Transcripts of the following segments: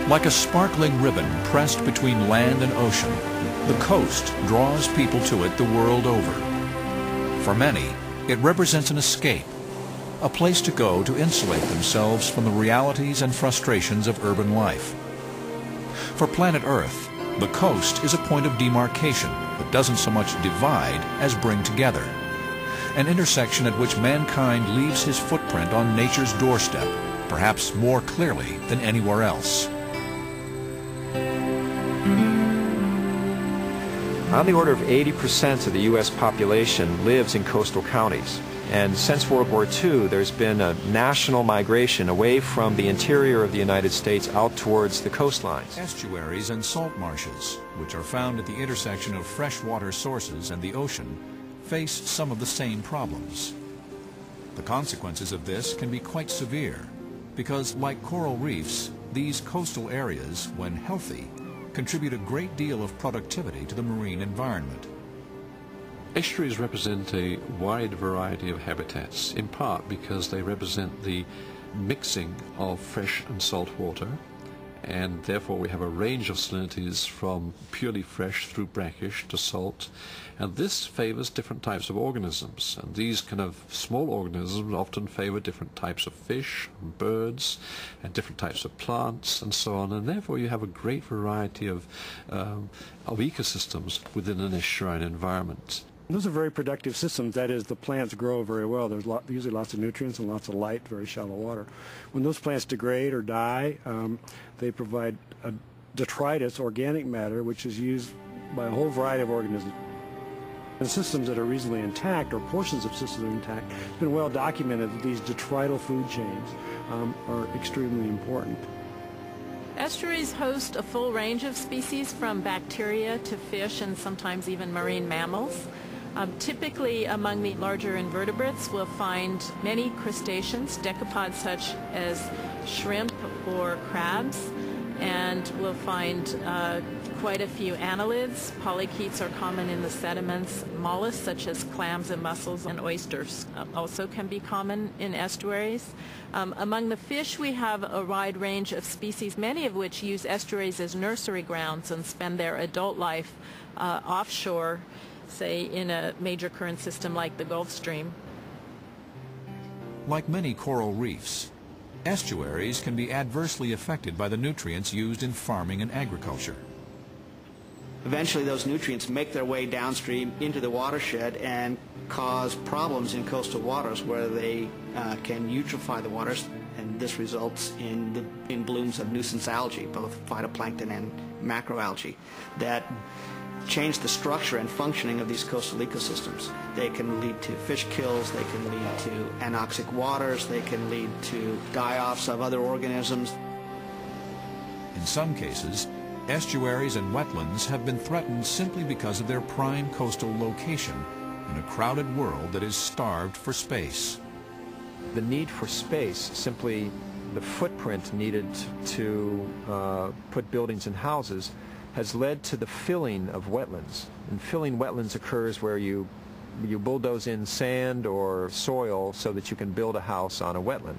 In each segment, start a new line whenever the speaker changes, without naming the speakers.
Like a sparkling ribbon pressed between land and ocean, the coast draws people to it the world over. For many, it represents an escape, a place to go to insulate themselves from the realities and frustrations of urban life. For planet Earth, the coast is a point of demarcation that doesn't so much divide as bring together, an intersection at which mankind leaves his footprint on nature's doorstep, perhaps more clearly than anywhere else.
On the order of 80% of the U.S. population lives in coastal counties. And since World War II, there's been a national migration away from the interior of the United States out towards the coastlines.
Estuaries and salt marshes, which are found at the intersection of freshwater sources and the ocean, face some of the same problems. The consequences of this can be quite severe, because like coral reefs, these coastal areas, when healthy, contribute a great deal of productivity to the marine environment.
Estuaries represent a wide variety of habitats, in part because they represent the mixing of fresh and salt water, and therefore we have a range of salinities from purely fresh through brackish to salt, and this favors different types of organisms, and these kind of small organisms often favor different types of fish and birds and different types of plants and so on, and therefore you have a great variety of ecosystems within an estuarine environment.
Those are very productive systems. That is, the plants grow very well. There's usually lots of nutrients and lots of light, very shallow water. When those plants degrade or die, they provide a detritus, organic matter, which is used by a whole variety of organisms. And systems that are reasonably intact, or portions of systems that are intact, it's been well documented that these detrital food chains are extremely important.
Estuaries host a full range of species, from bacteria to fish and sometimes even marine mammals. Typically among the larger invertebrates we'll find many crustaceans, decapods such as shrimp or crabs, and we'll find quite a few annelids. Polychaetes are common in the sediments. Mollusks such as clams and mussels and oysters also can be common in estuaries. Among the fish we have a wide range of species, many of which use estuaries as nursery grounds and spend their adult life offshore, say in a major current system like the Gulf Stream.
Like many coral reefs, estuaries can be adversely affected by the nutrients used in farming and agriculture.
Eventually those nutrients make their way downstream into the watershed and cause problems in coastal waters where they can eutrophy the waters, and this results in blooms of nuisance algae, both phytoplankton and macroalgae, that change the structure and functioning of these coastal ecosystems. They can lead to fish kills, they can lead to anoxic waters, they can lead to die-offs of other organisms.
In some cases, estuaries and wetlands have been threatened simply because of their prime coastal location in a crowded world that is starved for space.
The need for space, simply the footprint needed to put buildings and houses, has led to the filling of wetlands. And filling wetlands occurs where you bulldoze in sand or soil so that you can build a house on a wetland.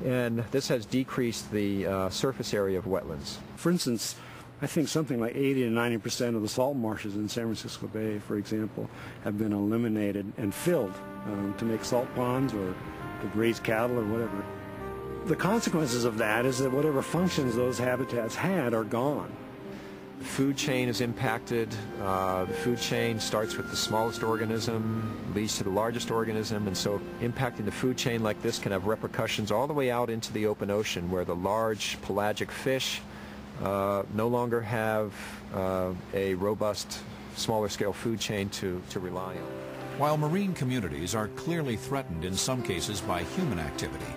And this has decreased the surface area of wetlands.
For instance, I think something like 80 to 90% of the salt marshes in San Francisco Bay, for example, have been eliminated and filled to make salt ponds or to raise cattle or whatever. The consequences of that is that whatever functions those habitats had are gone.
The food chain is impacted. The food chain starts with the smallest organism, leads to the largest organism, and so impacting the food chain like this can have repercussions all the way out into the open ocean, where the large pelagic fish no longer have a robust, smaller scale food chain to rely on.
While marine communities are clearly threatened in some cases by human activity,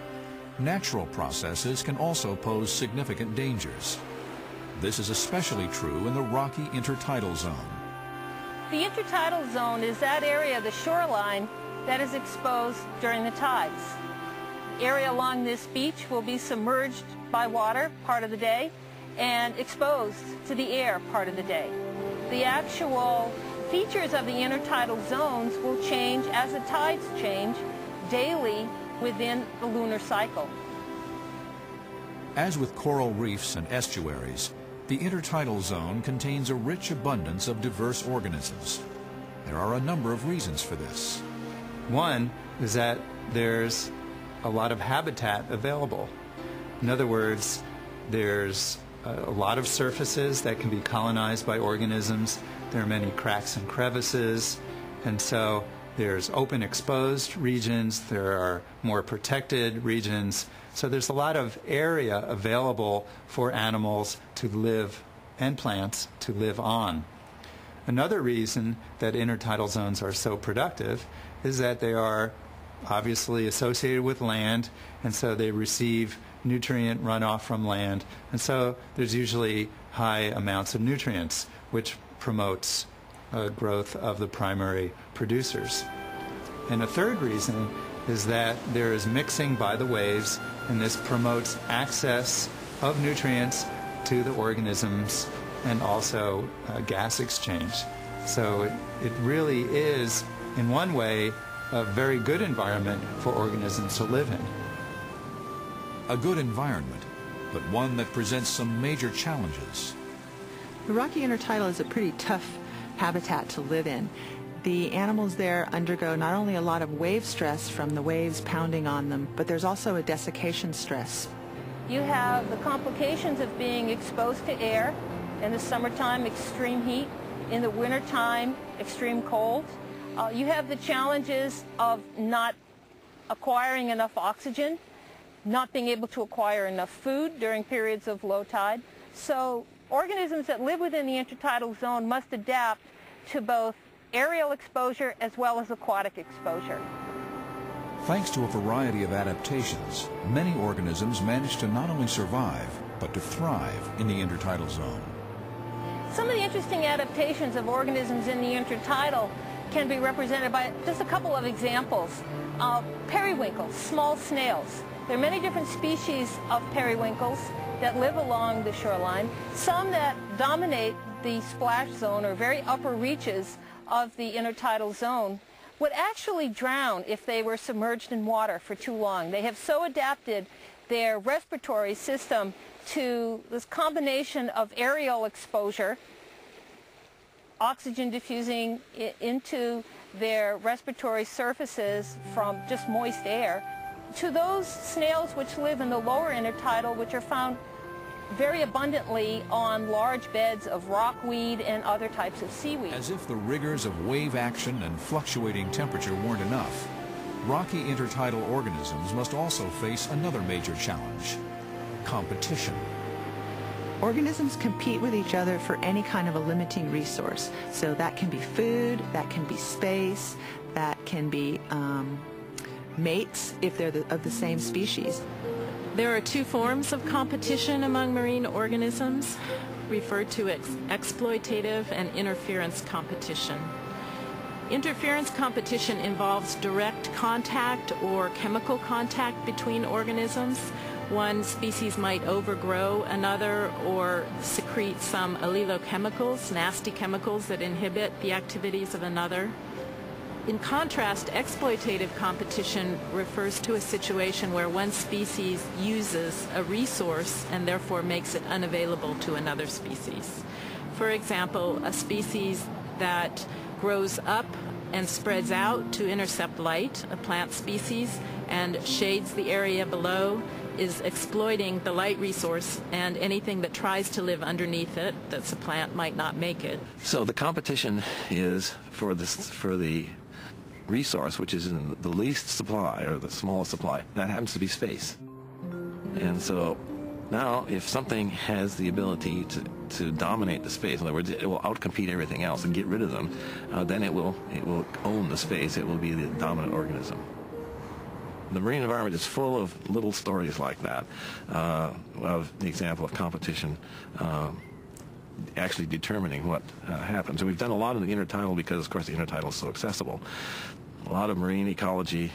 natural processes can also pose significant dangers. This is especially true in the rocky intertidal zone.
The intertidal zone is that area of the shoreline that is exposed during the tides. The area along this beach will be submerged by water part of the day and exposed to the air part of the day. The actual features of the intertidal zones will change as the tides change daily within the lunar cycle.
As with coral reefs and estuaries, the intertidal zone contains a rich abundance of diverse organisms. There are a number of reasons for this.
One is that there's a lot of habitat available. In other words, there's a lot of surfaces that can be colonized by organisms. There are many cracks and crevices, and so there's open exposed regions, there are more protected regions, so there's a lot of area available for animals to live and plants to live on. Another reason that intertidal zones are so productive is that they are obviously associated with land, and so they receive nutrient runoff from land, and so there's usually high amounts of nutrients, which promotes growth of the primary producers. And a third reason is that there is mixing by the waves, and this promotes access of nutrients to the organisms and also gas exchange. So it really is, in one way, a very good environment for organisms to live in.
A good environment, but one that presents some major challenges.
The rocky intertidal is a pretty tough habitat to live in. The animals there undergo not only a lot of wave stress from the waves pounding on them, but there's also a desiccation stress.
You have the complications of being exposed to air. In the summertime, extreme heat. In the wintertime, extreme cold. You have the challenges of not acquiring enough oxygen, not being able to acquire enough food during periods of low tide. So organisms that live within the intertidal zone must adapt to both aerial exposure as well as aquatic exposure.
Thanks to a variety of adaptations, many organisms manage to not only survive, but to thrive in the intertidal zone.
Some of the interesting adaptations of organisms in the intertidal can be represented by just a couple of examples. Periwinkles, small snails. There are many different species of periwinkles that live along the shoreline. Some that dominate the splash zone or very upper reaches of the intertidal zone would actually drown if they were submerged in water for too long. They have so adapted their respiratory system to this combination of aerial exposure, oxygen diffusing into their respiratory surfaces from just moist air, to those snails which live in the lower intertidal, which are found very abundantly on large beds of rockweed and other types of seaweed.
As if the rigors of wave action and fluctuating temperature weren't enough, rocky intertidal organisms must also face another major challenge: competition.
Organisms compete with each other for any kind of a limiting resource. So that can be food, that can be space, that can be mates if they're of the same species.
There are two forms of competition among marine organisms, referred to as exploitative and interference competition. Interference competition involves direct contact or chemical contact between organisms. One species might overgrow another or secrete some allelochemicals, nasty chemicals that inhibit the activities of another. In contrast, exploitative competition refers to a situation where one species uses a resource and therefore makes it unavailable to another species. For example, a species that grows up and spreads out to intercept light, a plant species, and shades the area below, is exploiting the light resource, and anything that tries to live underneath it, that's a plant, might not make it.
So the competition is for the resource which is in the least supply or the smallest supply. That happens to be space. And so now if something has the ability to dominate the space, in other words, it will outcompete everything else and get rid of them, then it will own the space. It will be the dominant organism. The marine environment is full of little stories like that, of the example of competition actually determining what happens. And we've done a lot in the intertidal because, of course, the intertidal is so accessible. A lot of marine ecology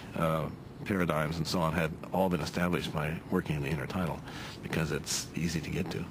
paradigms and so on had all been established by working in the intertidal because it's easy to get to.